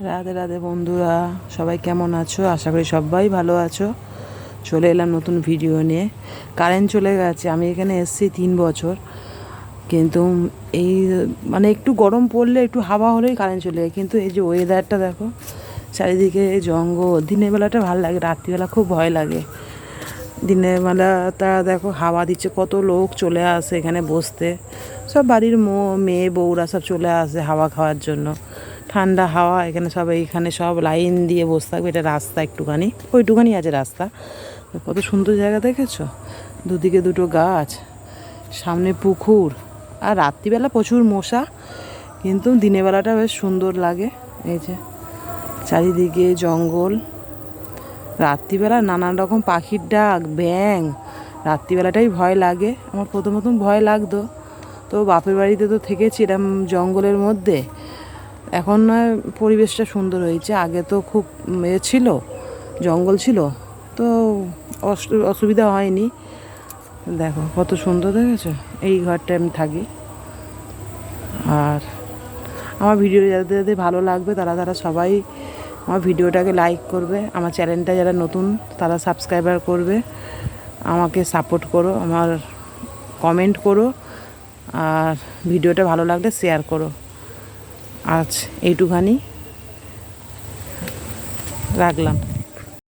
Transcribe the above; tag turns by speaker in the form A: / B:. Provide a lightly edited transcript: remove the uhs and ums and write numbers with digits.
A: রাধে রাধে বন্ধুরা, সবাই কেমন আছো? আশা করি সবাই ভালো আছো। চলে এলাম নতুন ভিডিও নিয়ে। কারেন্ট চলে গেছে, আমি এখানে এসেছি 3 বছর, কিন্তু এই মানে একটু গরম পড়লে একটু হাওয়া হলেই কারেন্ট চলে যায়। কিন্তু এই যে ওয়েদারটা দেখো, চারিদিকে জঙ্গল। দিনের বেলাটা ভালো লাগে, রাত্রিবেলা খুব ভয় লাগে। দিনের বেলাটা দেখো হাওয়া দিচ্ছে, কত লোক চলে আসে এখানে বসতে। সব বাড়ির মেয়ে বউরা সব চলে আসে হাওয়া খাওয়ার জন্য। ঠান্ডা হাওয়া, এখানে সব লাইন দিয়ে বসে থাকবে। এটা রাস্তা ওইটুখানি আছে রাস্তা। কত সুন্দর জায়গা দেখেছো? দুদিকে দুটো গাছ, সামনে পুকুর। আর রাত্রিবেলা প্রচুর মশা, কিন্তু দিনের বেলাটা বেশ সুন্দর লাগে। এই যে চারিদিকে জঙ্গল, রাত্রিবেলা নানান রকম পাখির ডাক, ব্যাঙ। রাত্রিবেলাটাই ভয় লাগে। আমার প্রথম ভয় লাগতো, তো বাপের বাড়িতে তো থেকেছি এরম জঙ্গলের মধ্যে। এখন নয় পরিবেশটা সুন্দর হয়েছে, আগে তো খুব ছিল, জঙ্গল ছিল, তো অসুবিধা হয়নি। দেখো কত সুন্দর দেখেছো। এই ঘরটায় আমি থাকি। আর আমার ভিডিও যাদের ভালো লাগবে তারা সবাই আমার ভিডিওটাকে লাইক করবে। আমার চ্যানেলটা যারা নতুন তারা সাবস্ক্রাইবার করবে। আমাকে সাপোর্ট করো, আমার কমেন্ট করো, আর ভিডিওটা ভালো লাগলে শেয়ার করো। আজ এইটুখানি রাখলাম।